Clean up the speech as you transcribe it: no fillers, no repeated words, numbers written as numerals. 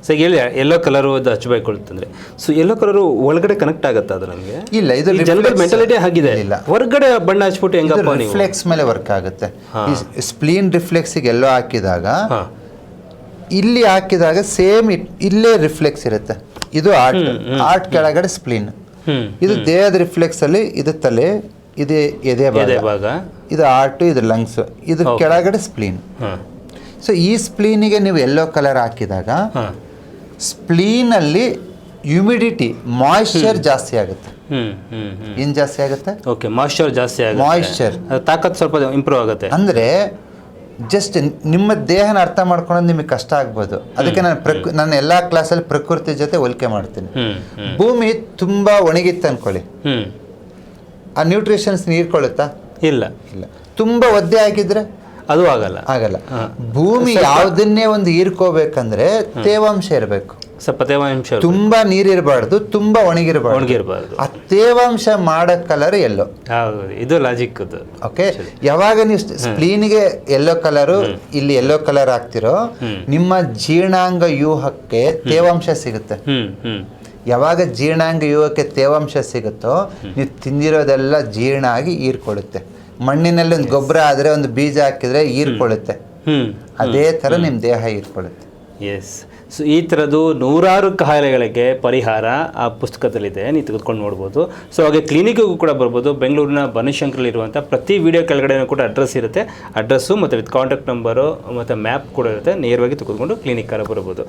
So ಹೇಳಿ yellow colour ಅದು ಹಚ್ಚಬೇಕು ಅಂತಂದರೆ ಸೊ ಯೆಲ್ಲೋ ಕಲರು ಒಳಗಡೆ ಕನೆಕ್ಟ್ ಆಗುತ್ತಾ ಅದು ನಮಗೆ? ಇಲ್ಲ, ಇದು ಜನಗಳ ಮೆಂಟಾಲಿಟಿ ಆಗಿದೆ, ಹೊರಗಡೆ ಬಣ್ಣ ಹಚ್ಬಿಟ್ಟು ಹೆಂಗಪ್ಪ ನೀವು ರಿಫ್ಲೆಕ್ಸ್ ಮೇಲೆ ವರ್ಕ್ ಆಗುತ್ತೆ. ಸ್ಪ್ಲೀನ್ ರಿಫ್ಲೆಕ್ಸಿಗೆ ಎಲ್ಲೋ ಹಾಕಿದಾಗ ಇಲ್ಲಿ ಹಾಕಿದಾಗ ಸೇಮ್ ಇಲ್ಲೇ ರಿಫ್ಲೆಕ್ಸ್ ಇರುತ್ತೆ. ಇದು ಆರ್ಟ್ ಕೆಳಗಡೆ ಸ್ಪ್ಲೀನ್, ಇದು ದೇಹದ ರಿಫ್ಲೆಕ್ಸ್ ಅಲ್ಲಿ ಇದು ತಲೆ, ಇದು ಎದೆ ಭಾಗ, ಇದು ಆರ್ಟ್, ಇದು ಲಂಗ್ಸ್, ಇದು ಕೆಳಗಡೆ ಸ್ಪ್ಲೀನ್. ಸೊ ಈ ಸ್ಪ್ಲೀನಿಗೆ ನೀವು ಯೆಲ್ಲೋ ಕಲರ್ ಹಾಕಿದಾಗ ಸ್ಪ್ಲೀನಲ್ಲಿ ಹ್ಯೂಮಿಡಿಟಿ ಮಾಯಿಶ್ಚರ್ ಜಾಸ್ತಿ ಆಗುತ್ತೆ. ಏನು ಜಾಸ್ತಿ ಆಗುತ್ತೆ? ಓಕೆ, ಮಾಯಿಶ್ಚರ್ ಜಾಸ್ತಿ ಆಗುತ್ತೆ. ಮಾಯಿಶ್ಚರ್ ತಾಕತ್ ಸ್ವಲ್ಪ ಇಂಪ್ರೂವ್ ಆಗುತ್ತೆ. ಅಂದರೆ ಜಸ್ಟ್ ನಿಮ್ಮ ದೇಹನ ಅರ್ಥ ಮಾಡ್ಕೊಳ್ಳೋದು ನಿಮಗೆ ಕಷ್ಟ ಆಗ್ಬೋದು. ಅದಕ್ಕೆ ನಾನು ಎಲ್ಲ ಕ್ಲಾಸಲ್ಲಿ ಪ್ರಕೃತಿ ಜೊತೆ ಹೋಲಿಕೆ ಮಾಡ್ತೀನಿ. ಭೂಮಿ ತುಂಬ ಒಣಗಿತ್ತು ಅಂದ್ಕೊಳ್ಳಿ, ಆ ನ್ಯೂಟ್ರಿಷನ್ಸ್ ಹೀರ್ಕೊಳ್ಳುತ್ತಾ? ಇಲ್ಲ. ತುಂಬ ಒದ್ದೆ ಆಗಿದ್ರೆ ಅದು ಆಗಲ್ಲ. ಭೂಮಿ ಯಾವುದನ್ನೇ ಒಂದು ಹೀರ್ಕೋಬೇಕಂದ್ರೆ ತೇವಾಂಶ ಇರಬೇಕು. ಸ್ವಲ್ಪ ತೇವಾಂಶ, ತುಂಬಾ ನೀರಿರಬಾರ್ದು, ತುಂಬಾ ಒಣಗಿರಬಾರ್ದು. ಆ ತೇವಾಂಶ ಮಾಡೋ ಕಲರ್ ಎಲ್ಲೋ. ಇದು ಲಾಜಿಕ್. ಓಕೆ, ಯಾವಾಗ ನೀವು ಸ್ಪ್ಲೀನ್ಗೆ ಯೆಲ್ಲೋ ಕಲರು, ಇಲ್ಲಿ ಯೆಲ್ಲೋ ಕಲರ್ ಹಾಕ್ತಿರೋ ನಿಮ್ಮ ಜೀರ್ಣಾಂಗ ವ್ಯೂಹಕ್ಕೆ ತೇವಾಂಶ ಸಿಗುತ್ತೆ. ಯಾವಾಗ ಜೀರ್ಣಾಂಗ ವ್ಯೂಹಕ್ಕೆ ತೇವಾಂಶ ಸಿಗುತ್ತೋ ನೀವು ತಿಂದಿರೋದೆಲ್ಲ ಜೀರ್ಣ ಆಗಿ ಹೀರ್ಕೊಳ್ಳುತ್ತೆ. ಮಣ್ಣಿನಲ್ಲಿ ಒಂದು ಗೊಬ್ಬರ ಆದರೆ ಒಂದು ಬೀಜ ಹಾಕಿದ್ರೆ ಹೀರ್ಕೊಳ್ಳುತ್ತೆ, ಅದೇ ಥರ ನಿಮ್ಮ ದೇಹ ಹೀರ್ಕೊಳ್ಳುತ್ತೆ. ಎಸ್. ಸೊ ಈ ಥರದ್ದು ನೂರಾರು ಕಾಯಿಲೆಗಳಿಗೆ ಪರಿಹಾರ ಆ ಪುಸ್ತಕದಲ್ಲಿದೆ, ನೀವು ತೆಗೆದುಕೊಂಡು ನೋಡ್ಬೋದು. ಸೊ ಹಾಗೆ ಕ್ಲಿನಿಕ್ಗೂ ಕೂಡ ಬರ್ಬೋದು. ಬೆಂಗಳೂರಿನ ಬನಶಂಕರಲ್ಲಿರುವಂಥ ಪ್ರತಿ ವಿಡಿಯೋ ಕೆಳಗಡೆ ಕೂಡ ಅಡ್ರೆಸ್ ಇರುತ್ತೆ. ಅಡ್ರೆಸ್ಸು ಮತ್ತು ವಿತ್ ಕಾಂಟ್ಯಾಕ್ಟ್ ನಂಬರು ಮತ್ತು ಮ್ಯಾಪ್ ಕೂಡ ಇರುತ್ತೆ. ನೇರವಾಗಿ ತೆಗೆದುಕೊಂಡು ಕ್ಲಿನಿಕ್ಕಾರ ಬರ್ಬೋದು.